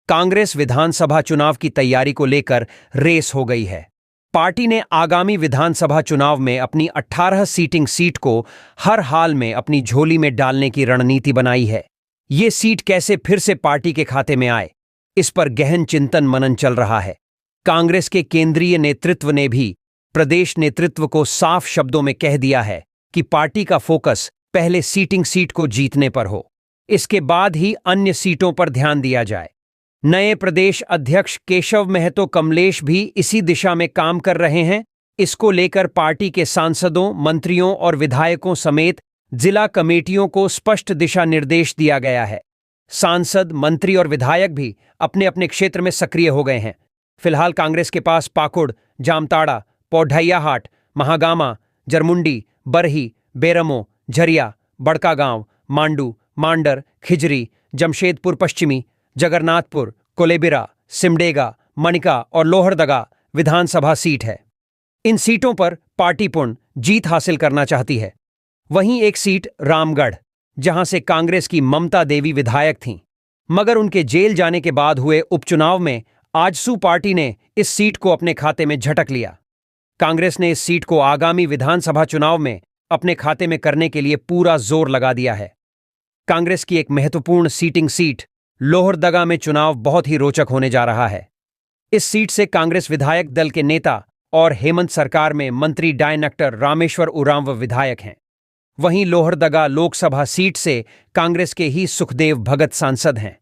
कांग्रेस विधानसभा चुनाव की तैयारी को लेकर रेस हो गई है। पार्टी ने आगामी विधानसभा चुनाव में अपनी 18 सीटिंग सीट को हर हाल में अपनी झोली में डालने की रणनीति बनाई है। ये सीट कैसे फिर से पार्टी के खाते में आए, इस पर गहन चिंतन मनन चल रहा है। कांग्रेस के केंद्रीय नेतृत्व ने भी प्रदेश नेतृत्व को साफ शब्दों में कह दिया है कि पार्टी का फोकस पहले सीटिंग सीट को जीतने पर हो, इसके बाद ही अन्य सीटों पर ध्यान दिया जाए। नए प्रदेश अध्यक्ष केशव महतो कमलेश भी इसी दिशा में काम कर रहे हैं। इसको लेकर पार्टी के सांसदों, मंत्रियों और विधायकों समेत जिला कमेटियों को स्पष्ट दिशा निर्देश दिया गया है। सांसद, मंत्री और विधायक भी अपने अपने क्षेत्र में सक्रिय हो गए हैं। फिलहाल कांग्रेस के पास पाकुड़, जामताड़ा, पौढैयाहाट, महागामा, जरमुंडी, बरही, बेरमो, झरिया, बड़कागांव, मांडू, मांडर, खिजरी, जमशेदपुर पश्चिमी, जगन्नाथपुर, कोलेबिरा, सिमडेगा, मणिका और लोहरदगा विधानसभा सीट है। इन सीटों पर पार्टी पूर्ण जीत हासिल करना चाहती है। वहीं एक सीट रामगढ़, जहां से कांग्रेस की ममता देवी विधायक थीं, मगर उनके जेल जाने के बाद हुए उपचुनाव में आजसू पार्टी ने इस सीट को अपने खाते में झटक लिया। कांग्रेस ने इस सीट को आगामी विधानसभा चुनाव में अपने खाते में करने के लिए पूरा जोर लगा दिया है। कांग्रेस की एक महत्वपूर्ण सीटिंग सीट लोहरदगा में चुनाव बहुत ही रोचक होने जा रहा है। इस सीट से कांग्रेस विधायक दल के नेता और हेमंत सरकार में मंत्री डायनेक्टर रामेश्वर उरांव विधायक हैं। वहीं लोहरदगा लोकसभा सीट से कांग्रेस के ही सुखदेव भगत सांसद हैं।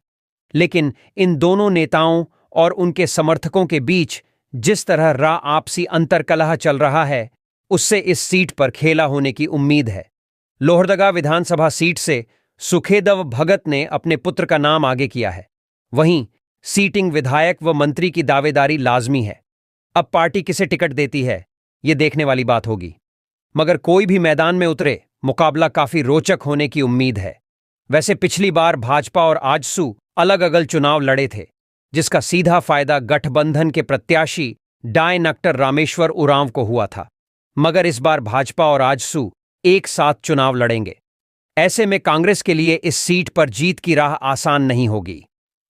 लेकिन इन दोनों नेताओं और उनके समर्थकों के बीच जिस तरह आपसी अंतर्कलह चल रहा है, उससे इस सीट पर खेला होने की उम्मीद है। लोहरदगा विधानसभा सीट से सुखेदेव भगत ने अपने पुत्र का नाम आगे किया है। वहीं सीटिंग विधायक व मंत्री की दावेदारी लाजमी है। अब पार्टी किसे टिकट देती है, ये देखने वाली बात होगी। मगर कोई भी मैदान में उतरे, मुकाबला काफी रोचक होने की उम्मीद है। वैसे पिछली बार भाजपा और आजसू अलग अलग चुनाव लड़े थे, जिसका सीधा फायदा गठबंधन के प्रत्याशी डॉक्टर रामेश्वर उरांव को हुआ था। मगर इस बार भाजपा और आजसू एक साथ चुनाव लड़ेंगे। ऐसे में कांग्रेस के लिए इस सीट पर जीत की राह आसान नहीं होगी।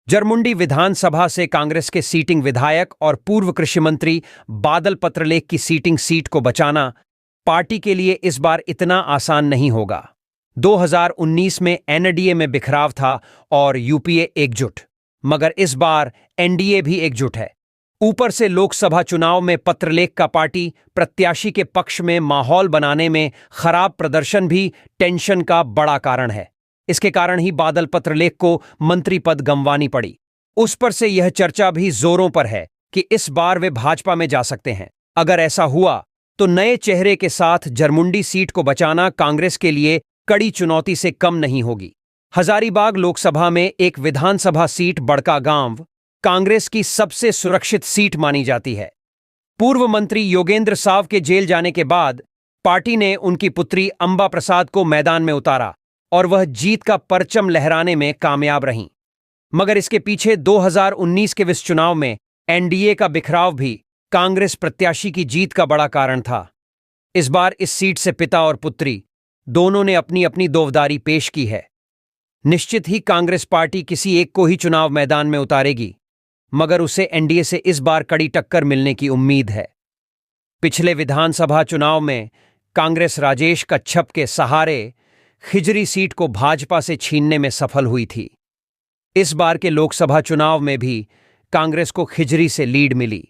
जरमुंडी विधानसभा से कांग्रेस के सीटिंग विधायक और पूर्व कृषि मंत्री बादल पत्रलेख की सीटिंग सीट को बचाना पार्टी के लिए इस बार इतना आसान नहीं होगा। 2019 में एनडीए में बिखराव था और यूपीए एकजुट, मगर इस बार एनडीए भी एकजुट है। ऊपर से लोकसभा चुनाव में पत्रलेख का पार्टी प्रत्याशी के पक्ष में माहौल बनाने में खराब प्रदर्शन भी टेंशन का बड़ा कारण है। इसके कारण ही बादल पत्रलेख को मंत्री पद गंवानी पड़ी। उस पर से यह चर्चा भी जोरों पर है कि इस बार वे भाजपा में जा सकते हैं। अगर ऐसा हुआ तो नए चेहरे के साथ जरमुंडी सीट को बचाना कांग्रेस के लिए कड़ी चुनौती से कम नहीं होगी। हजारीबाग लोकसभा में एक विधानसभा सीट बड़कागांव कांग्रेस की सबसे सुरक्षित सीट मानी जाती है। पूर्व मंत्री योगेंद्र साव के जेल जाने के बाद पार्टी ने उनकी पुत्री अंबा प्रसाद को मैदान में उतारा और वह जीत का परचम लहराने में कामयाब रहीं। मगर इसके पीछे 2019 के विस चुनाव में एनडीए का बिखराव भी कांग्रेस प्रत्याशी की जीत का बड़ा कारण था। इस बार इस सीट से पिता और पुत्री दोनों ने अपनी अपनी दावेदारी पेश की है। निश्चित ही कांग्रेस पार्टी किसी एक को ही चुनाव मैदान में उतारेगी, मगर उसे एनडीए से इस बार कड़ी टक्कर मिलने की उम्मीद है। पिछले विधानसभा चुनाव में कांग्रेस राजेश कच्छप के सहारे खिजरी सीट को भाजपा से छीनने में सफल हुई थी। इस बार के लोकसभा चुनाव में भी कांग्रेस को खिजरी से लीड मिली,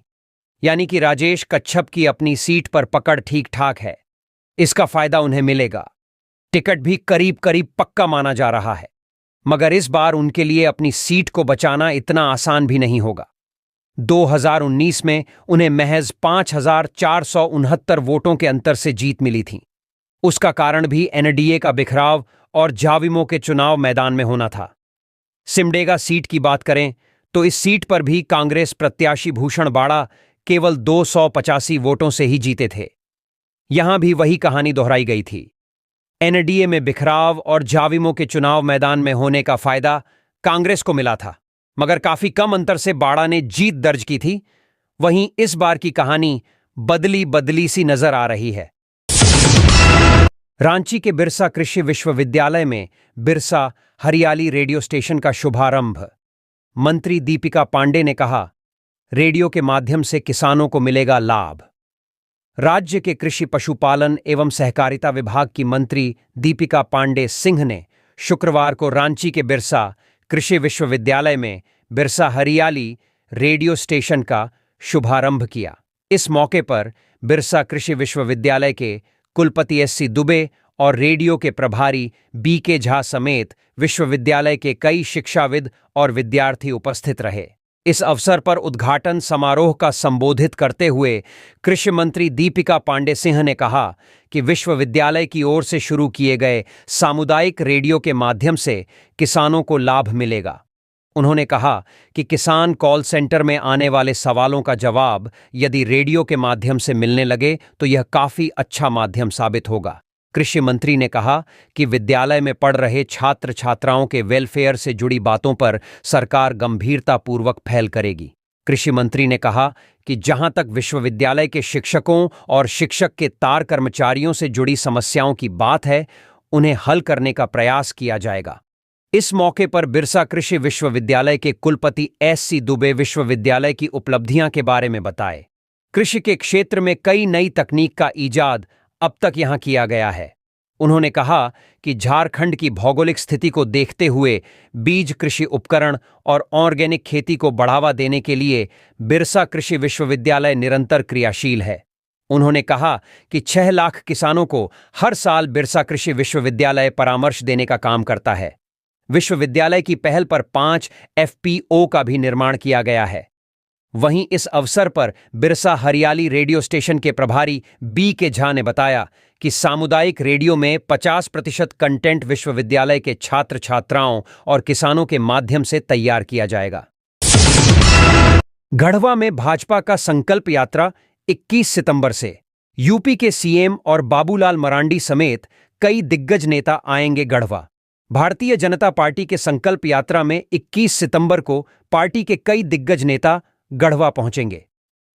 यानी कि राजेश कच्छप की अपनी सीट पर पकड़ ठीक ठाक है। इसका फायदा उन्हें मिलेगा। टिकट भी करीब करीब पक्का माना जा रहा है, मगर इस बार उनके लिए अपनी सीट को बचाना इतना आसान भी नहीं होगा। 2019 में उन्हें महज 5,469 वोटों के अंतर से जीत मिली थी। उसका कारण भी एनडीए का बिखराव और झाविमो के चुनाव मैदान में होना था। सिमडेगा सीट की बात करें तो इस सीट पर भी कांग्रेस प्रत्याशी भूषण बाड़ा केवल 285 वोटों से ही जीते थे। यहां भी वही कहानी दोहराई गई थी। एनडीए में बिखराव और झाविमो के चुनाव मैदान में होने का फायदा कांग्रेस को मिला था, मगर काफी कम अंतर से बाड़ा ने जीत दर्ज की थी। वहीं इस बार की कहानी बदली बदली सी नजर आ रही है। रांची के बिरसा कृषि विश्वविद्यालय में बिरसा हरियाली रेडियो स्टेशन का शुभारंभ। मंत्री दीपिका पांडे ने कहा, रेडियो के माध्यम से किसानों को मिलेगा लाभ। राज्य के कृषि पशुपालन एवं सहकारिता विभाग की मंत्री दीपिका पांडे सिंह ने शुक्रवार को रांची के बिरसा कृषि विश्वविद्यालय में बिरसा हरियाली रेडियो स्टेशन का शुभारंभ किया। इस मौके पर बिरसा कृषि विश्वविद्यालय के कुलपति एससी दुबे और रेडियो के प्रभारी बीके झा समेत विश्वविद्यालय के कई शिक्षाविद और विद्यार्थी उपस्थित रहे। इस अवसर पर उद्घाटन समारोह का संबोधित करते हुए कृषि मंत्री दीपिका पांडे सिंह ने कहा कि विश्वविद्यालय की ओर से शुरू किए गए सामुदायिक रेडियो के माध्यम से किसानों को लाभ मिलेगा। उन्होंने कहा कि किसान कॉल सेंटर में आने वाले सवालों का जवाब यदि रेडियो के माध्यम से मिलने लगे तो यह काफी अच्छा माध्यम साबित होगा। कृषि मंत्री ने कहा कि विद्यालय में पढ़ रहे छात्र छात्राओं के वेलफेयर से जुड़ी बातों पर सरकार गंभीरतापूर्वक पहल करेगी। कृषि मंत्री ने कहा कि जहां तक विश्वविद्यालय के शिक्षकों और शिक्षक के तार कर्मचारियों से जुड़ी समस्याओं की बात है, उन्हें हल करने का प्रयास किया जाएगा। इस मौके पर बिरसा कृषि विश्वविद्यालय के कुलपति एससी दुबे विश्वविद्यालय की उपलब्धियां के बारे में बताए। कृषि के क्षेत्र में कई नई तकनीक का ईजाद अब तक यहां किया गया है। उन्होंने कहा कि झारखंड की भौगोलिक स्थिति को देखते हुए बीज कृषि उपकरण और ऑर्गेनिक खेती को बढ़ावा देने के लिए बिरसा कृषि विश्वविद्यालय निरंतर क्रियाशील है। उन्होंने कहा कि 6 लाख किसानों को हर साल बिरसा कृषि विश्वविद्यालय परामर्श देने का काम करता है। विश्वविद्यालय की पहल पर 5 एफपीओ का भी निर्माण किया गया है। वहीं इस अवसर पर बिरसा हरियाली रेडियो स्टेशन के प्रभारी बीके झा ने बताया कि सामुदायिक रेडियो में 50% कंटेंट विश्वविद्यालय के छात्र छात्राओं और किसानों के माध्यम से तैयार किया जाएगा। गढ़वा में भाजपा का संकल्प यात्रा 21 सितंबर से। यूपी के सीएम और बाबूलाल मरांडी समेत कई दिग्गज नेता आएंगे गढ़वा। भारतीय जनता पार्टी के संकल्प यात्रा में 21 सितंबर को पार्टी के कई दिग्गज नेता गढ़वा पहुंचेंगे।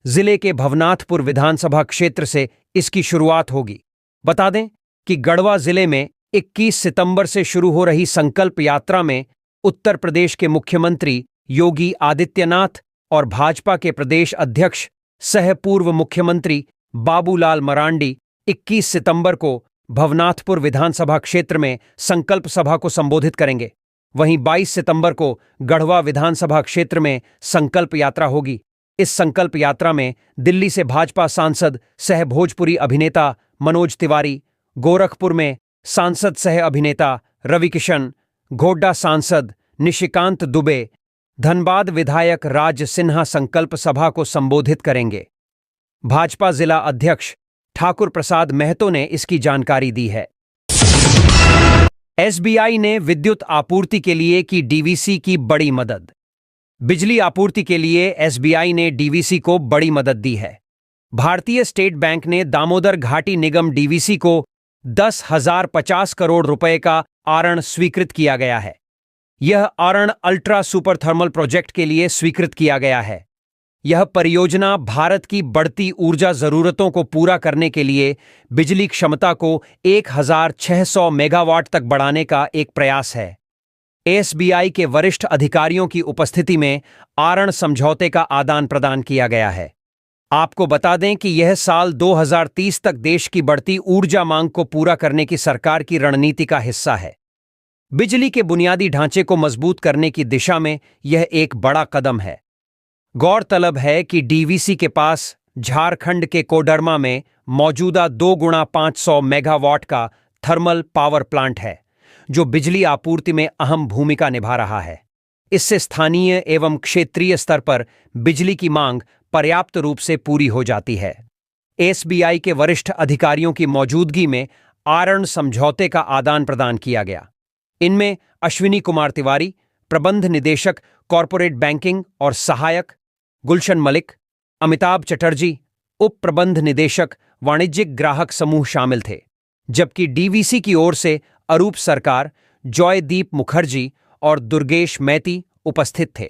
जिले के भवनाथपुर विधानसभा क्षेत्र से इसकी शुरुआत होगी। बता दें कि गढ़वा जिले में 21 सितंबर से शुरू हो रही संकल्प यात्रा में उत्तर प्रदेश के मुख्यमंत्री योगी आदित्यनाथ और भाजपा के प्रदेश अध्यक्ष सह पूर्व मुख्यमंत्री बाबूलाल मरांडी 21 सितंबर को भवनाथपुर विधानसभा क्षेत्र में संकल्प सभा को संबोधित करेंगे। वहीं 22 सितंबर को गढ़वा विधानसभा क्षेत्र में संकल्प यात्रा होगी। इस संकल्प यात्रा में दिल्ली से भाजपा सांसद सह भोजपुरी अभिनेता मनोज तिवारी, गोरखपुर में सांसद सह अभिनेता रवि किशन, गोड्डा सांसद निशिकांत दुबे, धनबाद विधायक राज सिन्हा संकल्प सभा को संबोधित करेंगे। भाजपा जिला अध्यक्ष ठाकुर प्रसाद महतो ने इसकी जानकारी दी है। एसबीआई ने विद्युत आपूर्ति के लिए की डीवीसी की बड़ी मदद। बिजली आपूर्ति के लिए एसबीआई ने डीवीसी को बड़ी मदद दी है। भारतीय स्टेट बैंक ने दामोदर घाटी निगम डीवीसी को 10,050 करोड़ रुपए का आरण स्वीकृत किया गया है। यह आरण अल्ट्रा सुपर थर्मल प्रोजेक्ट के लिए स्वीकृत किया गया है। यह परियोजना भारत की बढ़ती ऊर्जा जरूरतों को पूरा करने के लिए बिजली क्षमता को 1,600 मेगावाट तक बढ़ाने का एक प्रयास है। एसबीआई के वरिष्ठ अधिकारियों की उपस्थिति में आरण समझौते का आदान प्रदान किया गया है। आपको बता दें कि यह साल 2030 तक देश की बढ़ती ऊर्जा मांग को पूरा करने की सरकार की रणनीति का हिस्सा है। बिजली के बुनियादी ढांचे को मजबूत करने की दिशा में यह एक बड़ा कदम है। गौरतलब है कि डीवीसी के पास झारखंड के कोडरमा में मौजूदा 2x500 मेगावाट का थर्मल पावर प्लांट है, जो बिजली आपूर्ति में अहम भूमिका निभा रहा है। इससे स्थानीय एवं क्षेत्रीय स्तर पर बिजली की मांग पर्याप्त रूप से पूरी हो जाती है। एसबीआई के वरिष्ठ अधिकारियों की मौजूदगी में आरण समझौते का आदान प्रदान किया गया। इनमें अश्विनी कुमार तिवारी, प्रबंध निदेशक कॉरपोरेट बैंकिंग और सहायक, गुलशन मलिक, अमिताभ चटर्जी, उप प्रबंध निदेशक वाणिज्यिक ग्राहक समूह शामिल थे, जबकि डीवीसी की ओर से अरूप सरकार, जॉयदीप मुखर्जी और दुर्गेश मैती उपस्थित थे।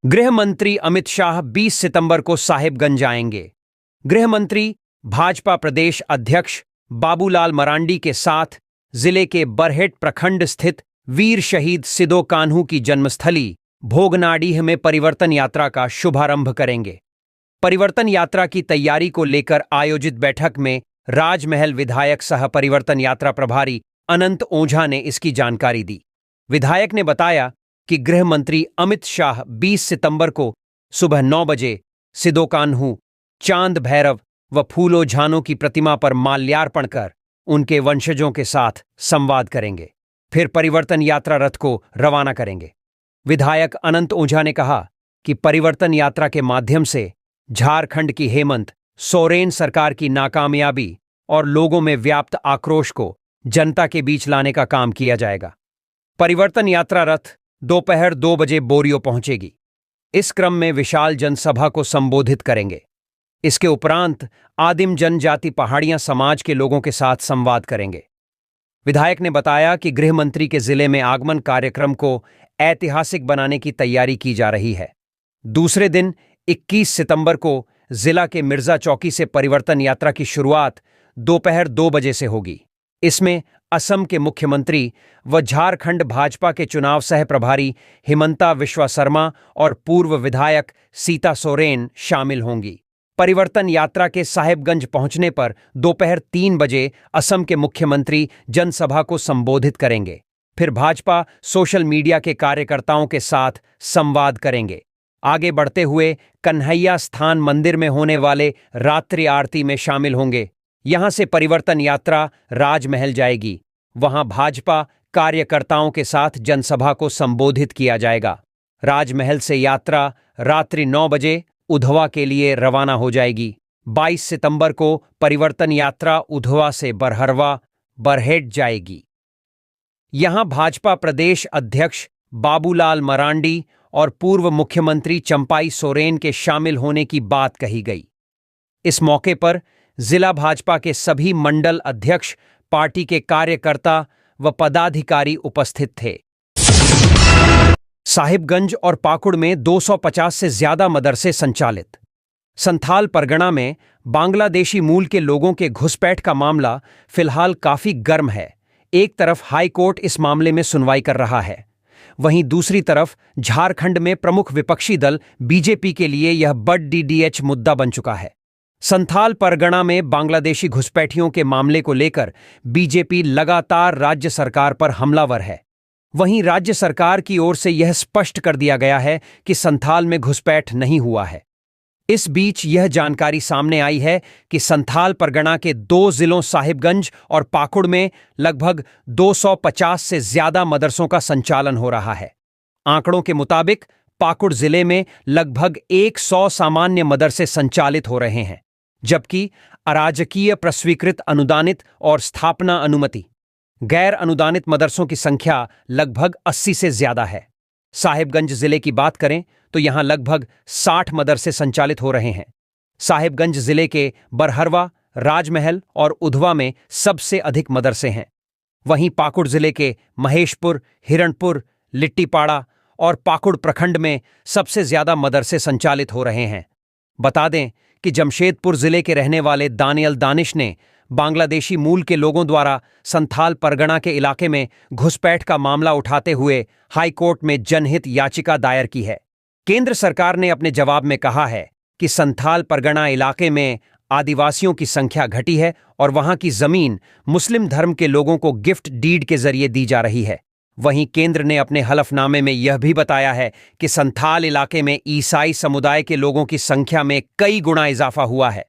गृह मंत्री अमित शाह 20 सितंबर को साहिबगंज आएंगे। गृह मंत्री भाजपा प्रदेश अध्यक्ष बाबूलाल मरांडी के साथ जिले के बरहेट प्रखंड स्थित वीर शहीद सिदो कान्हू की जन्मस्थली भोगनाडीह में परिवर्तन यात्रा का शुभारंभ करेंगे। परिवर्तन यात्रा की तैयारी को लेकर आयोजित बैठक में राजमहल विधायक सह परिवर्तन यात्रा प्रभारी अनंत ओझा ने इसकी जानकारी दी। विधायक ने बताया कि गृह मंत्री अमित शाह 20 सितंबर को सुबह 9 बजे सिदो कान्हू, चांद भैरव व फूलो झानो की प्रतिमा पर माल्यार्पण कर उनके वंशजों के साथ संवाद करेंगे। फिर परिवर्तन यात्रा रथ को रवाना करेंगे। विधायक अनंत ओझा ने कहा कि परिवर्तन यात्रा के माध्यम से झारखंड की हेमंत सोरेन सरकार की नाकामयाबी और लोगों में व्याप्त आक्रोश को जनता के बीच लाने का काम किया जाएगा। परिवर्तन यात्रा रथ दोपहर 2 बजे बोरियो पहुंचेगी। इस क्रम में विशाल जनसभा को संबोधित करेंगे। इसके उपरांत आदिम जनजाति पहाड़ियां समाज के लोगों के साथ संवाद करेंगे। विधायक ने बताया कि गृह मंत्री के जिले में आगमन कार्यक्रम को ऐतिहासिक बनाने की तैयारी की जा रही है। दूसरे दिन 21 सितंबर को जिला के मिर्जा चौकी से परिवर्तन यात्रा की शुरुआत दोपहर 2 बजे से होगी। इसमें असम के मुख्यमंत्री व झारखंड भाजपा के चुनाव सह प्रभारी हिमंता विश्वा शर्मा और पूर्व विधायक सीता सोरेन शामिल होंगी। परिवर्तन यात्रा के साहिबगंज पहुंचने पर दोपहर 3 बजे असम के मुख्यमंत्री जनसभा को संबोधित करेंगे। फिर भाजपा सोशल मीडिया के कार्यकर्ताओं के साथ संवाद करेंगे। आगे बढ़ते हुए कन्हैया स्थान मंदिर में होने वाले रात्रि आरती में शामिल होंगे। यहां से परिवर्तन यात्रा राजमहल जाएगी। वहां भाजपा कार्यकर्ताओं के साथ जनसभा को संबोधित किया जाएगा। राजमहल से यात्रा रात्रि 9 बजे उधवा के लिए रवाना हो जाएगी। 22 सितंबर को परिवर्तन यात्रा उधवा से बरहरवा बरहेट जाएगी। यहां भाजपा प्रदेश अध्यक्ष बाबूलाल मरांडी और पूर्व मुख्यमंत्री चंपाई सोरेन के शामिल होने की बात कही गई। इस मौके पर जिला भाजपा के सभी मंडल अध्यक्ष, पार्टी के कार्यकर्ता व पदाधिकारी उपस्थित थे। साहिबगंज और पाकुड़ में 250 से ज्यादा मदरसे संचालित। संथाल परगना में बांग्लादेशी मूल के लोगों के घुसपैठ का मामला फिलहाल काफी गर्म है। एक तरफ हाई कोर्ट इस मामले में सुनवाई कर रहा है, वहीं दूसरी तरफ झारखंड में प्रमुख विपक्षी दल बीजेपी के लिए यह बड़ डीडीएच मुद्दा बन चुका है। संथाल परगना में बांग्लादेशी घुसपैठियों के मामले को लेकर बीजेपी लगातार राज्य सरकार पर हमलावर है। वहीं राज्य सरकार की ओर से यह स्पष्ट कर दिया गया है कि संथाल में घुसपैठ नहीं हुआ है। इस बीच यह जानकारी सामने आई है कि संथाल परगना के 2 जिलों साहिबगंज और पाकुड़ में लगभग 250 से ज्यादा मदरसों का संचालन हो रहा है। आंकड़ों के मुताबिक पाकुड़ जिले में लगभग 100 सामान्य मदरसे संचालित हो रहे हैं, जबकि अराजकीय प्रस्वीकृत अनुदानित और स्थापना अनुमति गैर अनुदानित मदरसों की संख्या लगभग 80 से ज्यादा है। साहिबगंज जिले की बात करें तो यहां लगभग 60 मदरसे संचालित हो रहे हैं। साहिबगंज जिले के बरहरवा, राजमहल और उधवा में सबसे अधिक मदरसे हैं। वहीं पाकुड़ जिले के महेशपुर, हिरणपुर, लिट्टीपाड़ा और पाकुड़ प्रखंड में सबसे ज्यादा मदरसे संचालित हो रहे हैं। बता दें कि जमशेदपुर जिले के रहने वाले दानियल दानिश ने बांग्लादेशी मूल के लोगों द्वारा संथाल परगना के इलाके में घुसपैठ का मामला उठाते हुए हाई कोर्ट में जनहित याचिका दायर की है। केंद्र सरकार ने अपने जवाब में कहा है कि संथाल परगना इलाके में आदिवासियों की संख्या घटी है और वहां की जमीन मुस्लिम धर्म के लोगों को गिफ्ट डीड के जरिए दी जा रही है। वहीं केंद्र ने अपने हलफनामे में यह भी बताया है कि संथाल इलाके में ईसाई समुदाय के लोगों की संख्या में कई गुना इजाफा हुआ है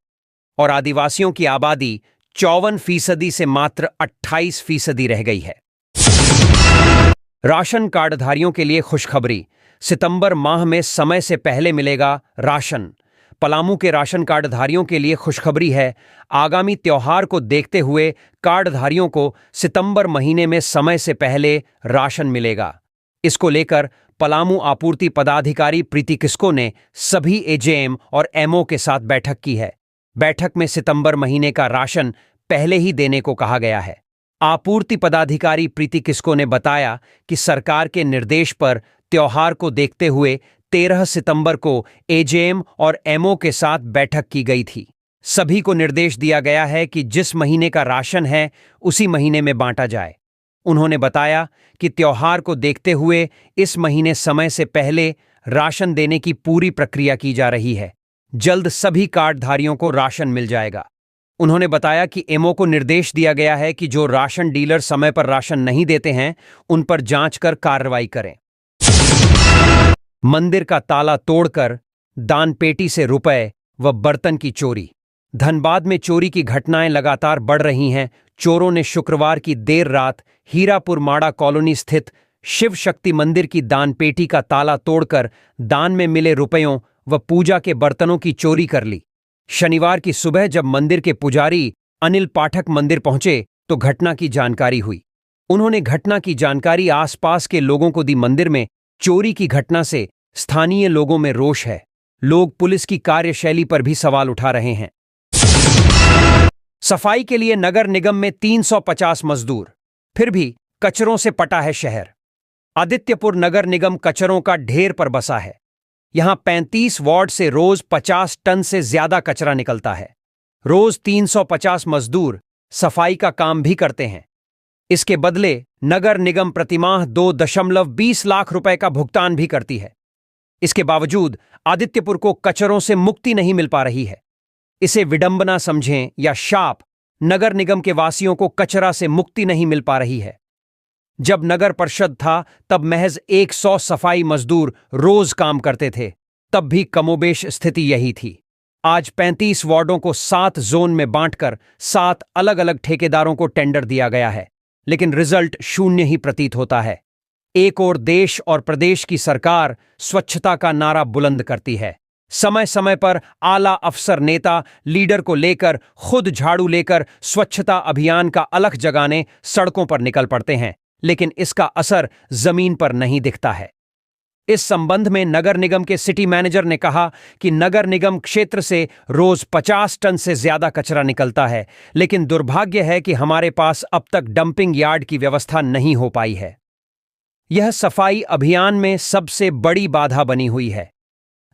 और आदिवासियों की आबादी 54% से मात्र 28% रह गई है। राशन कार्डधारियों के लिए खुशखबरी, सितंबर माह में समय से पहले मिलेगा राशन। पलामू के राशन कार्डधारियों के लिए खुशखबरी है। आगामी त्योहार को देखते हुए कार्डधारियों को सितंबर महीने में समय से पहले राशन मिलेगा। इसको लेकर पलामू आपूर्ति पदाधिकारी प्रीति किस्को ने सभी एजेएम और एमओ के साथ बैठक की है। बैठक में सितंबर महीने का राशन पहले ही देने को कहा गया है। आपूर्ति पदाधिकारी प्रीति किस्को ने बताया कि सरकार के निर्देश पर त्योहार को देखते हुए 13 सितंबर को एजेएम और एमओ के साथ बैठक की गई थी। सभी को निर्देश दिया गया है कि जिस महीने का राशन है उसी महीने में बांटा जाए। उन्होंने बताया कि त्योहार को देखते हुए इस महीने समय से पहले राशन देने की पूरी प्रक्रिया की जा रही है। जल्द सभी कार्डधारियों को राशन मिल जाएगा। उन्होंने बताया कि एमओ को निर्देश दिया गया है कि जो राशन डीलर समय पर राशन नहीं देते हैं उन पर जांच कर कार्रवाई करें। मंदिर का ताला तोड़कर दानपेटी से रुपए व बर्तन की चोरी। धनबाद में चोरी की घटनाएं लगातार बढ़ रही हैं। चोरों ने शुक्रवार की देर रात हीरापुर माड़ा कॉलोनी स्थित शिव शक्ति मंदिर की दानपेटी का ताला तोड़कर दान में मिले रुपयों व पूजा के बर्तनों की चोरी कर ली। शनिवार की सुबह जब मंदिर के पुजारी अनिल पाठक मंदिर पहुंचे तो घटना की जानकारी हुई। उन्होंने घटना की जानकारी आसपास के लोगों को दी। मंदिर में चोरी की घटना से स्थानीय लोगों में रोष है। लोग पुलिस की कार्यशैली पर भी सवाल उठा रहे हैं। सफाई के लिए नगर निगम में 350 मजदूर, फिर भी कचरों से पटा है शहर। आदित्यपुर नगर निगम कचरों का ढेर पर बसा है। यहां 35 वार्ड से रोज 50 टन से ज्यादा कचरा निकलता है। रोज 350 मजदूर सफाई का काम भी करते हैं। इसके बदले नगर निगम प्रतिमाह 2.20 लाख रुपए का भुगतान भी करती है। इसके बावजूद आदित्यपुर को कचरों से मुक्ति नहीं मिल पा रही है। इसे विडंबना समझें या शाप, नगर निगम के वासियों को कचरा से मुक्ति नहीं मिल पा रही है। जब नगर परिषद था तब महज 100 सफाई मजदूर रोज काम करते थे, तब भी कमोबेश स्थिति यही थी। आज 35 वार्डों को 7 जोन में बांटकर 7 अलग अलग ठेकेदारों को टेंडर दिया गया है, लेकिन रिजल्ट शून्य ही प्रतीत होता है। एक ओर देश और प्रदेश की सरकार स्वच्छता का नारा बुलंद करती है, समय समय पर आला अफसर नेता लीडर को लेकर खुद झाड़ू लेकर स्वच्छता अभियान का अलख जगाने सड़कों पर निकल पड़ते हैं, लेकिन इसका असर जमीन पर नहीं दिखता है। इस संबंध में नगर निगम के सिटी मैनेजर ने कहा कि नगर निगम क्षेत्र से रोज 50 टन से ज्यादा कचरा निकलता है, लेकिन दुर्भाग्य है कि हमारे पास अब तक डंपिंग यार्ड की व्यवस्था नहीं हो पाई है। यह सफाई अभियान में सबसे बड़ी बाधा बनी हुई है।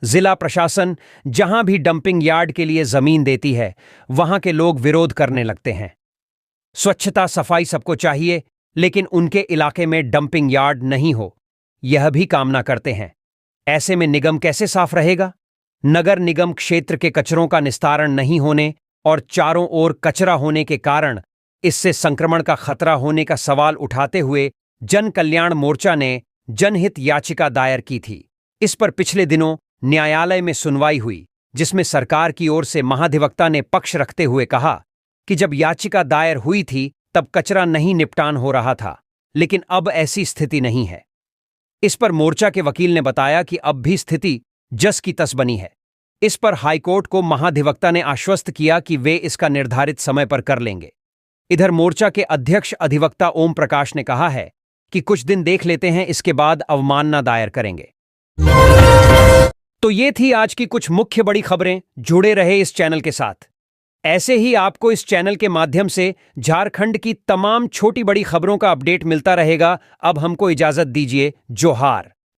जिला प्रशासन जहां भी डंपिंग यार्ड के लिए जमीन देती है, वहां के लोग विरोध करने लगते हैं। स्वच्छता सफाई सबको चाहिए, लेकिन उनके इलाके में डंपिंग यार्ड नहीं हो, यह भी कामना करते हैं। ऐसे में निगम कैसे साफ रहेगा? नगर निगम क्षेत्र के कचरों का निस्तारण नहीं होने और चारों ओर कचरा होने के कारण इससे संक्रमण का खतरा होने का सवाल उठाते हुए जन कल्याण मोर्चा ने जनहित याचिका दायर की थी। इस पर पिछले दिनों न्यायालय में सुनवाई हुई, जिसमें सरकार की ओर से महाधिवक्ता ने पक्ष रखते हुए कहा कि जब याचिका दायर हुई थी तब कचरा नहीं निपटान हो रहा था, लेकिन अब ऐसी स्थिति नहीं है। इस पर मोर्चा के वकील ने बताया कि अब भी स्थिति जस की तस बनी है। इस पर हाईकोर्ट को महाधिवक्ता ने आश्वस्त किया कि वे इसका निर्धारित समय पर कर लेंगे। इधर मोर्चा के अध्यक्ष अधिवक्ता ओम प्रकाश ने कहा है कि कुछ दिन देख लेते हैं, इसके बाद अवमानना दायर करेंगे। तो ये थी आज की कुछ मुख्य बड़ी खबरें। जुड़े रहे इस चैनल के साथ। ऐसे ही आपको इस चैनल के माध्यम से झारखंड की तमाम छोटी बड़ी खबरों का अपडेट मिलता रहेगा। अब हमको इजाजत दीजिए। जोहार।